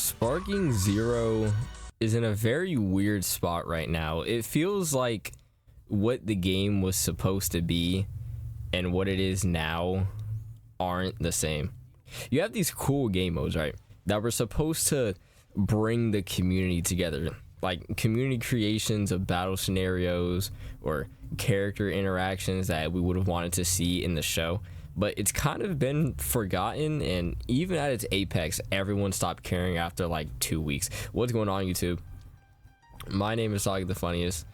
Sparking Zero is in a very weird spot right now. It feels like what the game was supposed to be and what it is now aren't the same. You have these cool game modes, right, that were supposed to bring the community together, like community creations of battle scenarios or character interactions that we would have wanted to see in the show. But it's kind of been forgotten, and even at its apex, everyone stopped caring after like 2 weeks. What's going on, YouTube? My name is Soggy the Funniest.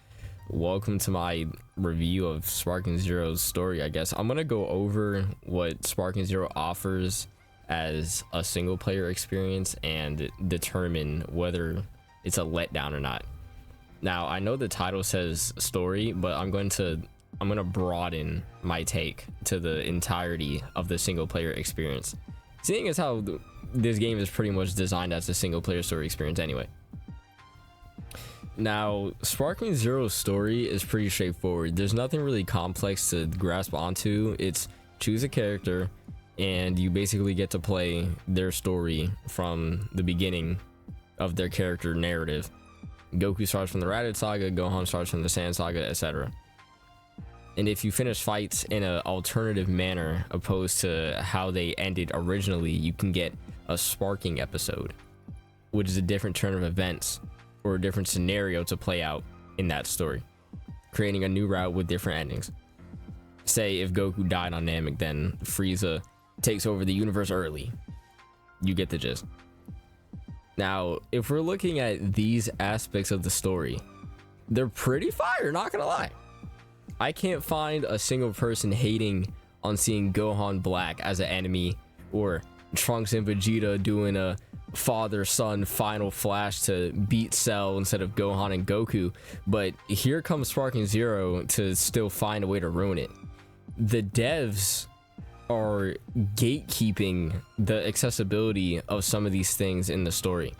Welcome to my review of Sparking Zero's story, I guess. I'm gonna go over what Sparking Zero offers as a single player experience and determine whether it's a letdown or not. Now, I know the title says story, but I'm gonna broaden my take to the entirety of the single player experience, seeing as how this game is pretty much designed as a single player story experience anyway. Now, Sparking Zero's story is pretty straightforward. There's nothing really complex to grasp onto. It's choose a character and you basically get to play their story from the beginning of their character narrative. Goku starts from the Raditz Saga, Gohan starts from the Sand Saga, etc. And if you finish fights in an alternative manner opposed to how they ended originally, you can get a sparking episode, which is a different turn of events or a different scenario to play out in that story, creating a new route with different endings. Say if Goku died on Namek, then Frieza takes over the universe early. You get the gist. Now, if we're looking at these aspects of the story, they're pretty fire, not gonna lie. I can't find a single person hating on seeing Gohan Black as an enemy, or Trunks and Vegeta doing a father-son final flash to beat Cell instead of Gohan and Goku, but here comes Sparking Zero to still find a way to ruin it. The devs are gatekeeping the accessibility of some of these things in the story.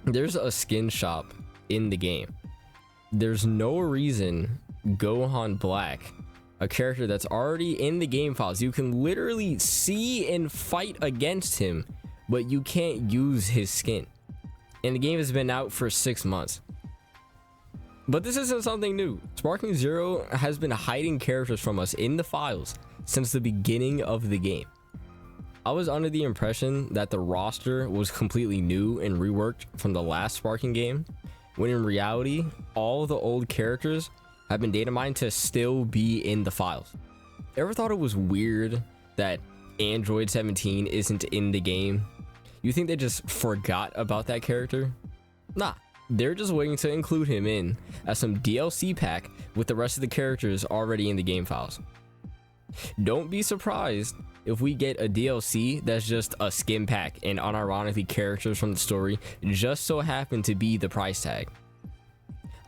There's a skin shop in the game. There's no reason Gohan Black, a character that's already in the game files, you can literally see and fight against him, but you can't use his skin. And the game has been out for 6 months. But this isn't something new. Sparking Zero has been hiding characters from us in the files since the beginning of the game. I was under the impression that the roster was completely new and reworked from the last Sparking game, when in reality, all the old characters have been data mined to still be in the files. Ever thought it was weird that Android 17 isn't in the game? You think they just forgot about that character? Nah, they're just waiting to include him in as some DLC pack with the rest of the characters already in the game files. Don't be surprised if we get a DLC that's just a skin pack and unironically characters from the story just so happen to be the price tag.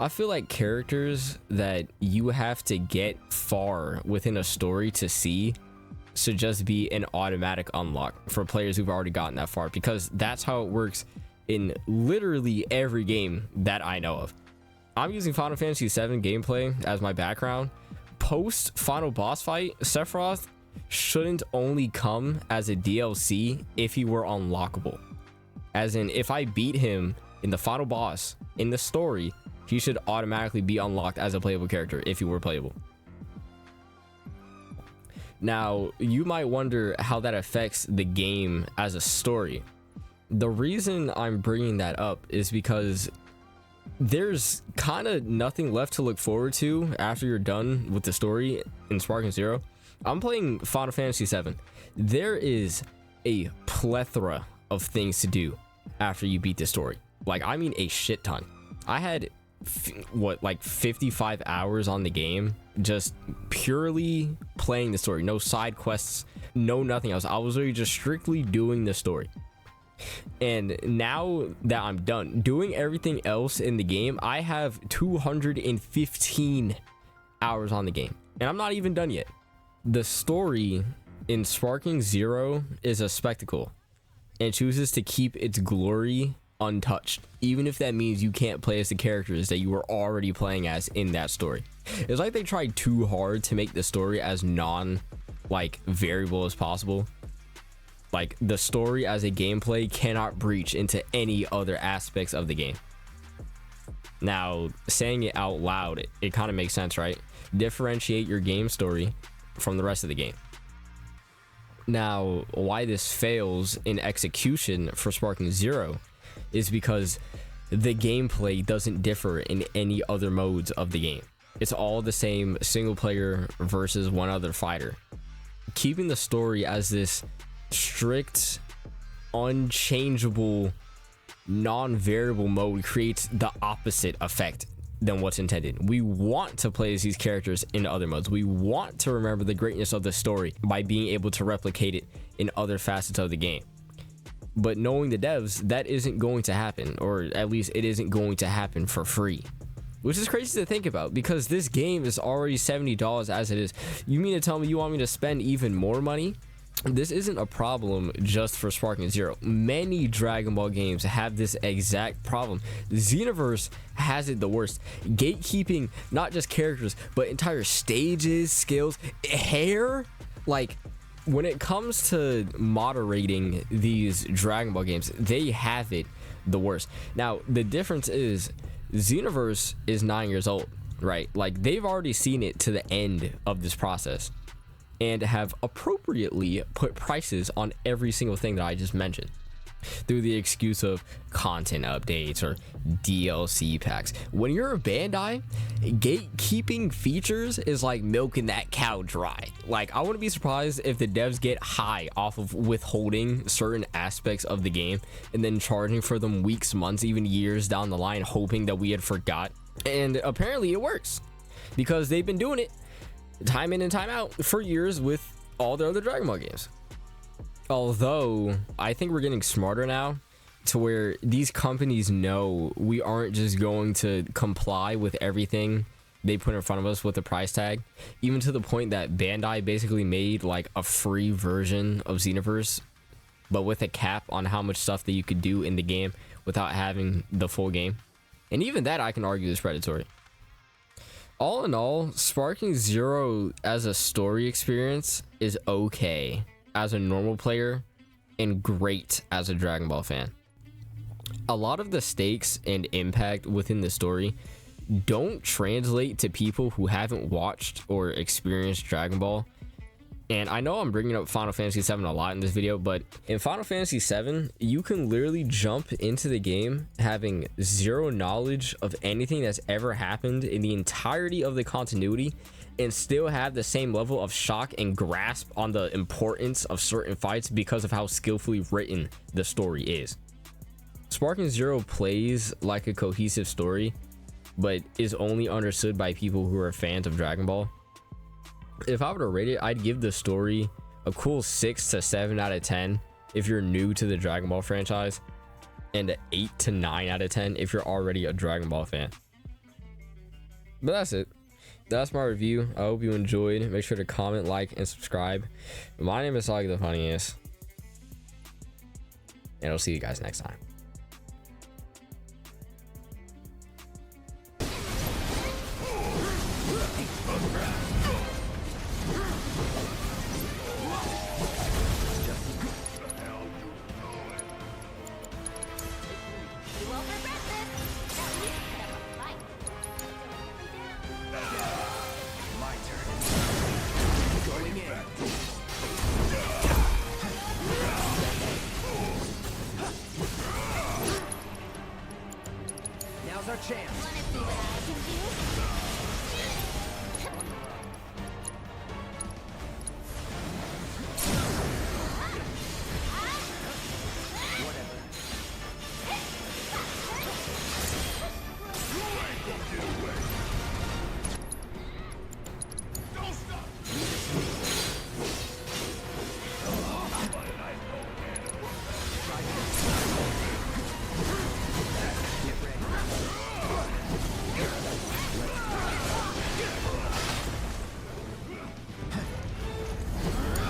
I feel like characters that you have to get far within a story to see should just be an automatic unlock for players who've already gotten that far, because that's how it works in literally every game that I know of. I'm using Final Fantasy VII gameplay as my background. Post final boss fight, Sephiroth shouldn't only come as a DLC if he were unlockable. As in, if I beat him in the final boss in the story, he should automatically be unlocked as a playable character if he were playable. Now, you might wonder how that affects the game as a story. The reason I'm bringing that up is because there's kind of nothing left to look forward to after you're done with the story in Sparking Zero. I'm playing Final Fantasy VII. There is a plethora of things to do after you beat the story. Like, I mean a shit ton. I had like 55 hours on the game just purely playing the story. No side quests, no nothing else. I was literally just strictly doing the story. And now that I'm done doing everything else in the game, I have 215 hours on the game, and I'm not even done yet. The story in Sparking Zero is a spectacle and chooses to keep its glory untouched, even if that means you can't play as the characters that you were already playing as in that story. It's like they tried too hard to make the story as variable as possible. Like, the story as a gameplay cannot breach into any other aspects of the game. Now, saying it out loud, it kind of makes sense, right? Differentiate your game story from the rest of the game. Now, why this fails in execution for Sparking Zero is because the gameplay doesn't differ in any other modes of the game. It's all the same single player versus one other fighter. Keeping the story as this strict, unchangeable, non-variable mode creates the opposite effect than what's intended. We want to play as these characters in other modes. We want to remember the greatness of the story by being able to replicate it in other facets of the game. But knowing the devs, that isn't going to happen, or at least it isn't going to happen for free. Which is crazy to think about, because this game is already $70 as it is. You mean to tell me you want me to spend even more money? This isn't a problem just for Sparking Zero. Many Dragon Ball games have this exact problem. Xenoverse has it the worst. Gatekeeping not just characters, but entire stages, skills, hair. Like, when it comes to moderating these Dragon Ball games, they have it the worst. Now, the difference is Xenoverse is 9 years old, right? Like, they've already seen it to the end of this process and have appropriately put prices on every single thing that I just mentioned through the excuse of content updates or DLC packs. When you're a Bandai, gatekeeping features is like milking that cow dry. Like, I wouldn't be surprised if the devs get high off of withholding certain aspects of the game and then charging for them weeks, months, even years down the line, hoping that we had forgot. And apparently it works, because they've been doing it time in and time out for years with all their other Dragon Ball games. Although I think we're getting smarter now to where these companies know we aren't just going to comply with everything they put in front of us with a price tag, even to the point that Bandai basically made like a free version of Xenoverse, but with a cap on how much stuff that you could do in the game without having the full game. And even that, I can argue, is predatory. All in all, Sparking Zero as a story experience is okay as a normal player and great as a Dragon Ball fan. A lot of the stakes and impact within the story don't translate to people who haven't watched or experienced Dragon Ball. And I know I'm bringing up Final Fantasy VII a lot in this video, but in Final Fantasy VII, you can literally jump into the game having zero knowledge of anything that's ever happened in the entirety of the continuity and still have the same level of shock and grasp on the importance of certain fights because of how skillfully written the story is. Sparking Zero plays like a cohesive story, but is only understood by people who are fans of Dragon Ball. If I were to rate it, I'd give the story a cool 6 to 7 out of 10 if you're new to the Dragon Ball franchise, and an 8 to 9 out of 10 if you're already a Dragon Ball fan. But that's it. That's my review. I hope you enjoyed. Make sure to comment, like, and subscribe. My name is Soggy the Funniest, and I'll see you guys next time. Now's our chance. Wanna see what I can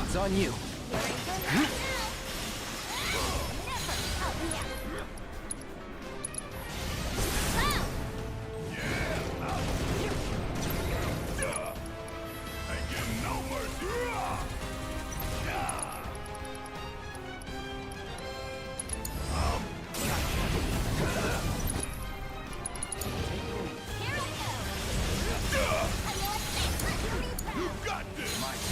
It's on you. My